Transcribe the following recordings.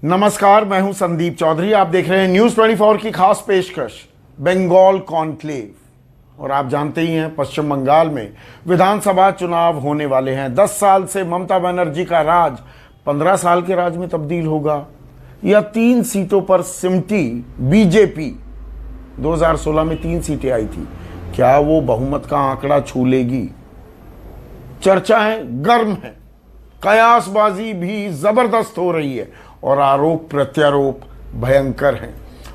नमस्कार, मैं हूं संदीप चौधरी। आप देख रहे हैं न्यूज़ 24 की खास पेशकश बंगाल कॉन्क्लेव। और आप जानते ही हैं, पश्चिम बंगाल में विधानसभा चुनाव होने वाले हैं। 10 साल से ममता बनर्जी का राज 15 साल के राज में तब्दील होगा या 3 सीटों पर सिमटी बीजेपी। 2016 में 3 सीटें आई थी, क्या वो बहुमत का आंकड़ा छू लेगी? चर्चाएं गर्म हैं, कयासबाजी भी जबरदस्त हो रही है और आरोप प्रत्यारोप भयंकर हैं।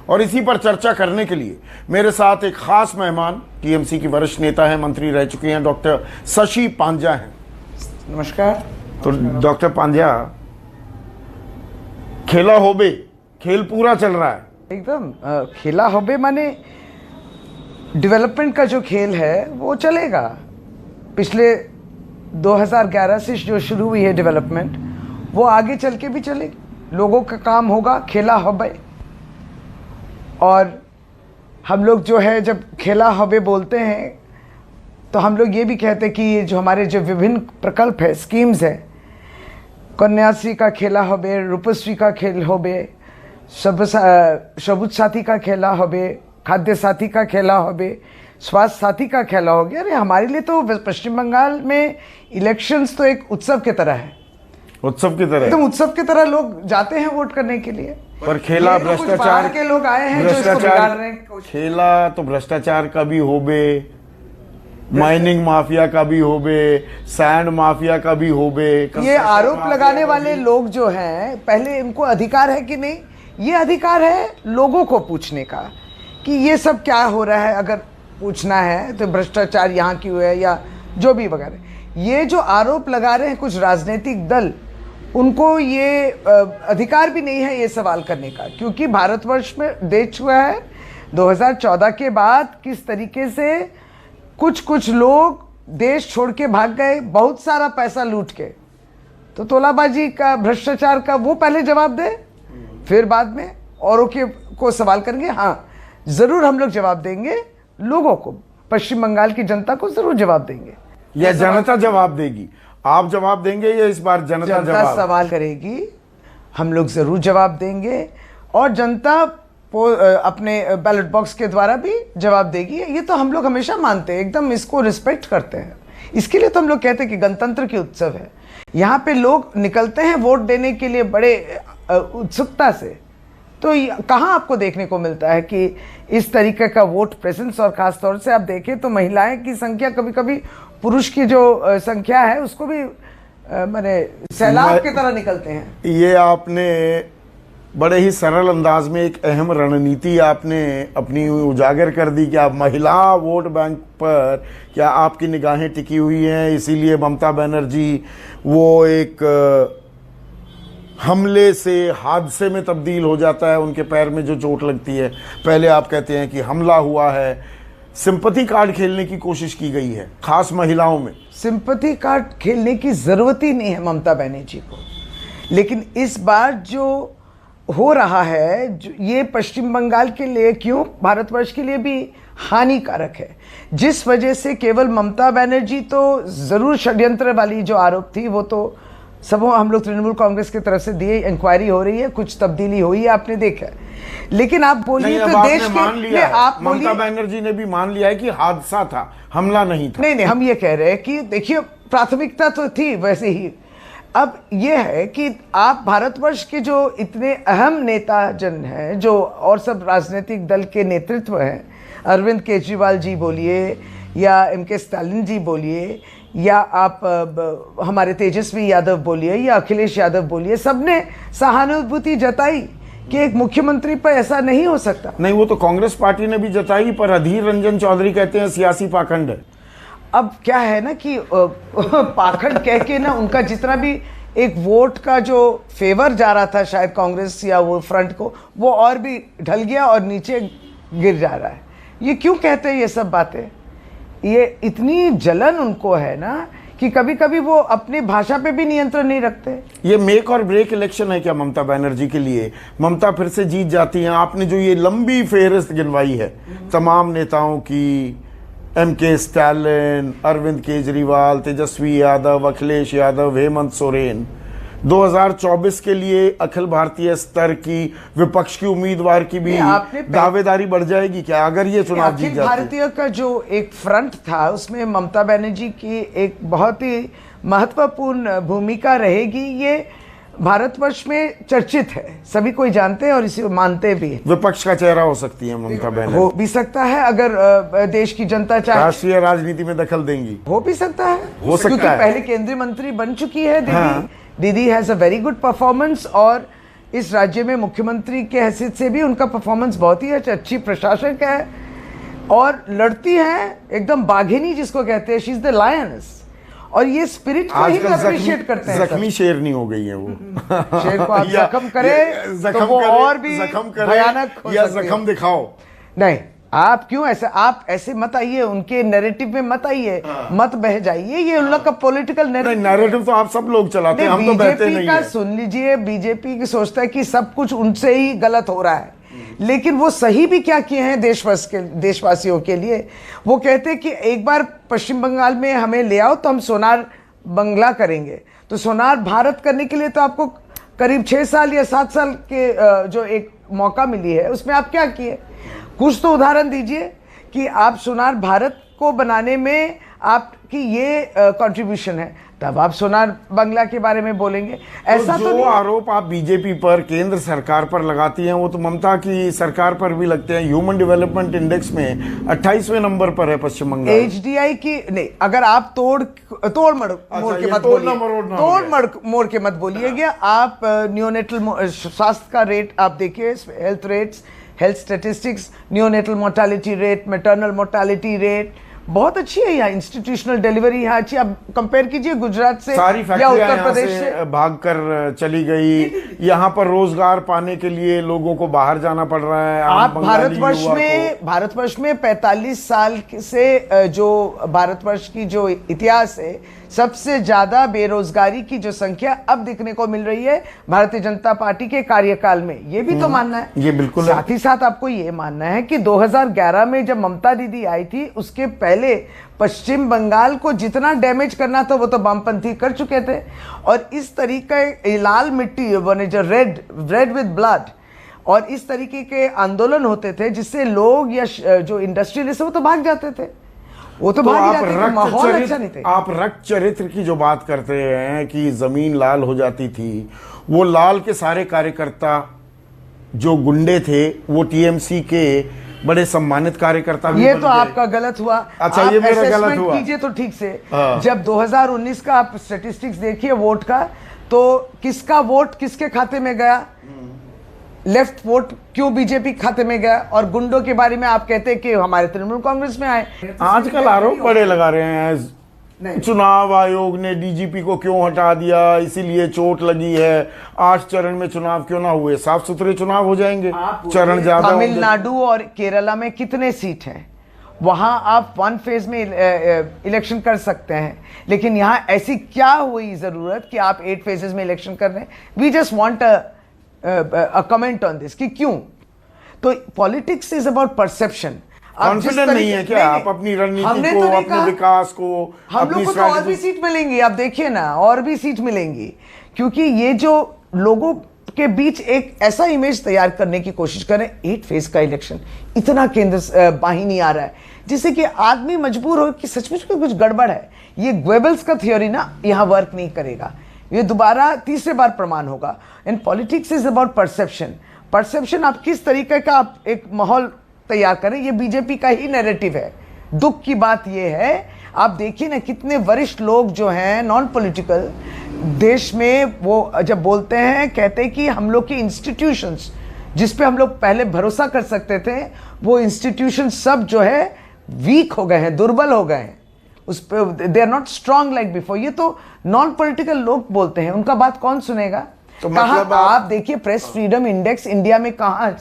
और इसी पर चर्चा करने के लिए मेरे साथ एक खास मेहमान टीएमसी की वरिष्ठ नेता हैं, मंत्री रह चुके हैं, डॉक्टर शशि पांजा हैं। नमस्कार। तो डॉक्टर पांजा, खेला होबे, खेल पूरा चल रहा है एकदम खेला होबे माने डेवलपमेंट का जो खेल है वो चलेगा। पिछले 2011 से जो शुरू हुई है डेवलपमेंट, वो आगे चल के भी चलेगी। लोगों का काम होगा, खेला होबे। और हम लोग जो है, जब खेला होबे बोलते हैं तो हम लोग ये भी कहते हैं कि ये जो हमारे जो विभिन्न प्रकल्प है, स्कीम्स है, कन्याश्री का खेला होबे, रूपश्री का खेल होबे, सबुज साथी का खेला होबे, खाद्य साथी का खेला होबे, स्वास्थ्य साथी का खेला हो गया। अरे हमारे लिए तो पश्चिम बंगाल में इलेक्शंस तो एक उत्सव की तरह है। उत्सव की तरह, एकदम उत्सव की तरह लोग जाते हैं वोट करने के लिए। पर खेला भ्रष्टाचार के लोग आए हैं जो इसको बिगाड़ रहे हैं। खेला तो भ्रष्टाचार का भी होबे, माइनिंग माफिया का भी होबे, सैंड माफिया का भी होबे। ये आरोप लगाने वाले लोग जो हैं, पहले इनको अधिकार है कि नहीं? ये अधिकार है लोगों को पूछने का कि ये सब क्या हो रहा है। अगर पूछना है तो भ्रष्टाचार यहाँ क्यों है या जो भी वगैरह। ये जो आरोप लगा रहे हैं कुछ राजनीतिक दल, उनको ये अधिकार भी नहीं है ये सवाल करने का, क्योंकि भारतवर्ष में देश हुआ है 2014 के बाद किस तरीके से कुछ लोग देश छोड़ के भाग गए, बहुत सारा पैसा लूट के। तो तोलाबाजी का, भ्रष्टाचार का वो पहले जवाब दे, फिर बाद में औरों के को सवाल करेंगे। हाँ, ज़रूर हम लोग जवाब देंगे लोगों को, पश्चिम बंगाल की जनता को ज़रूर जवाब देंगे। या जनता जवाब देगी? आप जवाब देंगे या इस बार जनता जवाब सवाल करेगी? हम लोग ज़रूर जवाब देंगे और जनता अपने बैलेट बॉक्स के द्वारा भी जवाब देगी। ये तो हम लोग हमेशा मानते हैं, एकदम इसको रिस्पेक्ट करते हैं। इसके लिए तो हम लोग कहते हैं कि गणतंत्र की उत्सव है। यहाँ पे लोग निकलते हैं वोट देने के लिए बड़े उत्सुकता से। तो कहाँ आपको देखने को मिलता है कि इस तरीके का वोट प्रेजेंस? और ख़ास तौर से आप देखें तो महिलाएं की संख्या कभी कभी पुरुष की जो संख्या है उसको भी माने सैलाब की तरह निकलते हैं। ये आपने बड़े ही सरल अंदाज में एक अहम रणनीति आपने अपनी उजागर कर दी कि आप महिला वोट बैंक पर क्या आपकी निगाहें टिकी हुई हैं, इसीलिए ममता बनर्जी वो एक हमले से हादसे में तब्दील हो जाता है, उनके पैर में जो चोट लगती है। पहले आप कहते हैं कि हमला हुआ है, सिंपैथी कार्ड खेलने की कोशिश की गई है, खास महिलाओं में। सिंपैथी कार्ड खेलने की ज़रूरत ही नहीं है ममता बनर्जी को। लेकिन इस बार जो हो रहा है, ये पश्चिम बंगाल के लिए क्यों, भारतवर्ष के लिए भी हानिकारक है। जिस वजह से केवल ममता बनर्जी तो ज़रूर षड्यंत्र वाली जो आरोप थी वो तो सब हम लोग तृणमूल कांग्रेस की तरफ से दिए, इंक्वायरी हो रही है, कुछ तब्दीली हुई है, आपने देखा। लेकिन आप बोलिए तो देश के, आप ममता बनर्जी ने भी मान लिया है कि हादसा था, हमला नहीं था। नहीं, हम ये कह रहे हैं कि देखिए, प्राथमिकता तो थी वैसे ही। अब ये है कि आप भारतवर्ष के जो इतने अहम नेता जन हैं, जो और सब राजनीतिक दल के नेतृत्व हैं, अरविंद केजरीवाल जी बोलिए या एमके स्टालिन जी बोलिए या आप हमारे तेजस्वी यादव बोलिए या अखिलेश यादव बोलिए, सबने सहानुभूति जताई कि एक मुख्यमंत्री पर ऐसा नहीं हो सकता। नहीं, वो तो कांग्रेस पार्टी ने भी जताई, पर अधीर रंजन चौधरी कहते हैं सियासी पाखंड है। अब क्या है ना कि पाखंड कह के ना, उनका जितना भी एक वोट का जो फेवर जा रहा था शायद कांग्रेस या वो फ्रंट को, वो और भी ढल गया और नीचे गिर जा रहा है। ये क्यों कहते हैं ये सब बातें? ये इतनी जलन उनको है ना कि कभी कभी वो अपनी भाषा पे भी नियंत्रण नहीं रखते। ये मेक और ब्रेक इलेक्शन है क्या ममता बनर्जी के लिए? ममता फिर से जीत जाती हैं? आपने जो ये लंबी फेहरिस्त गिनवाई है तमाम नेताओं की, एमके स्टालिन, अरविंद केजरीवाल, तेजस्वी यादव, अखिलेश यादव, हेमंत सोरेन, 2024 के लिए अखिल भारतीय स्तर की विपक्ष की उम्मीदवार की भी दावेदारी बढ़ जाएगी क्या अगर ये चुनाव जीत अखिल जाती? भारतीय का जो एक फ्रंट था उसमें ममता बनर्जी की एक बहुत ही महत्वपूर्ण भूमिका रहेगी। ये भारतवर्ष में चर्चित है, सभी कोई जानते हैं और इसे मानते भी हैं। विपक्ष का चेहरा हो सकती है ममता बनर्जी। हो भी सकता है अगर देश की जनता चाहे। राष्ट्रीय राजनीति में दखल देंगी। हो भी सकता है, हो सकता क्योंकि है। पहले केंद्रीय मंत्री बन चुकी है दीदी। हाँ। दीदी has a very good performance और इस राज्य में मुख्यमंत्री के हैसियत से भी उनका परफॉर्मेंस बहुत ही अच्छी प्रशासक है और लड़ती है एकदम बाघिनी जिसको कहते हैं, शी इज द लायंस। और ये स्पिरिट को ही अप्रिशिएट करते हैं। जख्मी शेरनी हो गई है वो। शेर को आप जख्म करे तो वो और भी भयानक हो या सकती है। जख्म दिखाओ। नहीं, आप क्यों ऐसे, आप ऐसे मत आइए, उनके नैरेटिव में मत आइए, मत बह जाइए। ये उन लोग का पॉलिटिकल नैरेटिव तो आप सब लोग चलाते हैं, हम तो बहते नहीं का है। सुन लीजिए, बीजेपी की सोचता है कि सब कुछ उनसे ही गलत हो रहा है, लेकिन वो सही भी क्या किए हैं देशवासियों के लिए। वो कहते हैं कि एक बार पश्चिम बंगाल में हमें ले आओ तो हम सोनार बंगला करेंगे। तो सोनार भारत करने के लिए तो आपको करीब 6 साल या 7 साल के जो एक मौका मिली है उसमें आप क्या किए? कुछ तो उदाहरण दीजिए कि आप सोनार भारत को बनाने में आपकी ये कंट्रीब्यूशन है, तब आप सोनार बंगला के बारे में बोलेंगे। ऐसा तो जो आरोप आप बीजेपी पर, केंद्र सरकार पर लगाती हैं वो तो ममता की सरकार पर भी लगते हैं। ह्यूमन डेवलपमेंट इंडेक्स में 28वें नंबर पर है पश्चिम बंगाल। एचडीआई की नहीं, अगर आप तोड़ मोड़ के मत बोलिए, मोड़ के मत बोलिएगा। आप नियोनेटल स्वास्थ्य का रेट आप देखिए, health statistics, neonatal mortality rate, maternal mortality rate बहुत अच्छी है। यहाँ इंस्टीट्यूशनल डिलीवरी यहाँ अच्छी। आप कंपेयर कीजिए गुजरात से या उत्तर प्रदेश से भागकर चली गई। यहाँ पर रोजगार पाने के लिए लोगों को बाहर जाना पड़ रहा है। आप भारतवर्ष में 45 साल से जो भारतवर्ष की जो इतिहास है, सबसे ज्यादा बेरोजगारी की जो संख्या अब दिखने को मिल रही है भारतीय जनता पार्टी के कार्यकाल में। ये भी तो मानना है। ये बिल्कुल है। साथ ही साथ आपको ये मानना है कि 2011 में जब ममता दीदी आई थी उसके पहले पश्चिम बंगाल को जितना डैमेज करना था वो तो वामपंथी कर चुके थे। और इस तरीके लाल मिट्टी बने जो रेड विद ब्लड और इस तरीके के आंदोलन होते थे जिससे लोग या जो इंडस्ट्रियलिस्ट वो तो भाग जाते थे। वो तो भाग जाते थे, माहौल अच्छा नहीं थे। आप रक्त चरित्र की जो बात करते हैं कि जमीन लाल हो जाती थी, वो लाल के सारे कार्यकर्ता जो गुंडे थे वो टीएमसी के बड़े सम्मानित कार्यकर्ता भी ये तो आपका गलत हुआ। अच्छा, ये मेरा गलत हुआ। कीजिए तो ठीक से। जब 2019 का आप स्टैटिस्टिक्स देखिए वोट का, तो किसका वोट किसके खाते में गया, लेफ्ट वोट क्यों बीजेपी खाते में गया, और गुंडों के बारे में आप कहते हैं कि हमारे तृणमूल कांग्रेस में आए। आजकल आरोप बड़े लगा रहे हैं, चुनाव आयोग ने डीजीपी को क्यों हटा दिया, इसीलिए चोट लगी है। 8 चरण में चुनाव क्यों ना हुए? साफ सुथरे चुनाव हो जाएंगे। चरण ज्यादा। तमिलनाडु और केरला में कितने सीट हैं? वहां आप 1 फेज में इलेक्शन कर सकते हैं, लेकिन यहाँ ऐसी क्या हुई जरूरत कि आप 8 फेजेस में इलेक्शन कर रहे हैं? We just want a comment on this कि क्यों। तो politics is about perception. Confident नहीं है क्या आप अपनी रणनीति को, अपने विकास को? हम लोग को तो और भी सीट मिलेंगी, आप देखिए ना, और भी सीट मिलेंगी, क्योंकि ये जो लोगों के बीच एक ऐसा इमेज तैयार करने की कोशिश करें। 8 फेज का इलेक्शन, इतना केंद्र बाहिनी आ रहा है जिससे कि आदमी मजबूर हो कि सचमुच में कुछ गड़बड़ है। ये ग्वेबल्स का थ्योरी ना यहाँ वर्क नहीं करेगा, ये दोबारा तीसरे बार प्रमाण होगा। And politics is about perception. Perception आप किस तरीके का आप एक माहौल तैयार करें, ये बीजेपी का ही नैरेटिव है। दुख की बात ये है, आप देखिए ना कितने वरिष्ठ लोग जो हैं नॉन पॉलिटिकल देश में, वो जब बोलते हैं कहते हैं कि हम लोग की इंस्टीट्यूशंस जिस पे हम लोग पहले भरोसा कर सकते थे, वो इंस्टीट्यूशन सब जो है वीक हो गए हैं, दुर्बल हो गए हैं। उस पे they are not strong like before. ये तो नॉन पॉलिटिकल लोग बोलते हैं, उनका बात कौन सुनेगा? तो मतलब आप देखिए प्रेस फ्रीडम इंडेक्स इंडिया में कहाँ,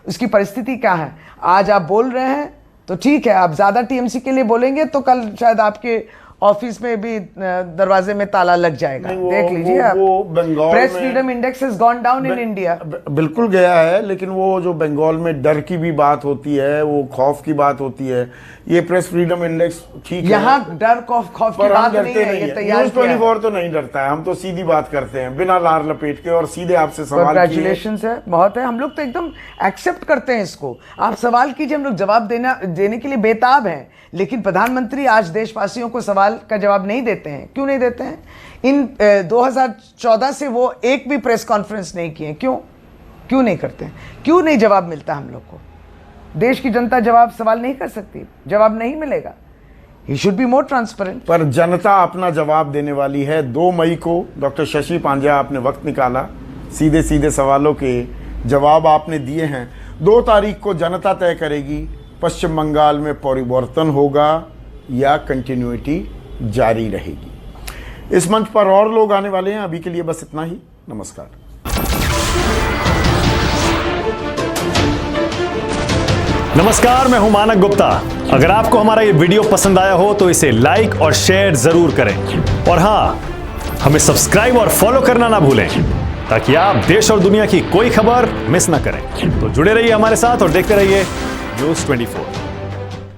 उसकी परिस्थिति क्या है। आज आप बोल रहे हैं तो ठीक है, आप ज्यादा टीएमसी के लिए बोलेंगे तो कल शायद आपके ऑफिस में भी दरवाजे में ताला लग जाएगा। नहीं, देख लीजिए आप, वो बंगाल प्रेस में- freedom index has gone down in India. बिल्कुल गया है, लेकिन वो जो बंगाल में डर की भी बात होती है, वो खौफ की बात होती है, ये प्रेस फ्रीडम इंडेक्स ठीक है, यहाँ डर खौफ की पर हम बात नहीं डरते है, नहीं ये है। तैयार न्यूज़ किया है। 24 तो नहीं डरता है, हम तो सीधी बात करते हैं बिना लार लपेट के और सीधे आपसे सवाल किए। कंग्रेचुलेशन है, बहुत है। हम लोग तो एकदम एक्सेप्ट करते हैं इसको। आप सवाल कीजिए, हम लोग जवाब देने के लिए बेताब हैं। लेकिन प्रधानमंत्री आज देशवासियों को सवाल का जवाब नहीं देते हैं। क्यों नहीं देते हैं? इन 2014 से वो एक भी प्रेस कॉन्फ्रेंस नहीं किए। क्यों नहीं करते हैं? क्यों नहीं जवाब मिलता हम लोग को? देश की जनता सवाल नहीं कर सकती, जवाब नहीं मिलेगा। He should be more transparent. पर जनता अपना जवाब देने वाली है। 2 मई को डॉक्टर शशि पांड्या आपने वक्त निकाला, सीधे सीधे सवालों के जवाब आपने दिए हैं। 2 तारीख को जनता तय करेगी पश्चिम बंगाल में परिवर्तन होगा या कंटिन्यूटी जारी रहेगी। इस मंच पर और लोग आने वाले हैं। अभी के लिए बस इतना ही। नमस्कार। नमस्कार, मैं हूं मानक गुप्ता। अगर आपको हमारा ये वीडियो पसंद आया हो तो इसे लाइक और शेयर जरूर करें, और हां, हमें सब्सक्राइब और फॉलो करना ना भूलें ताकि आप देश और दुनिया की कोई खबर मिस ना करें। तो जुड़े रहिए हमारे साथ और देखते रहिए न्यूज़ 24।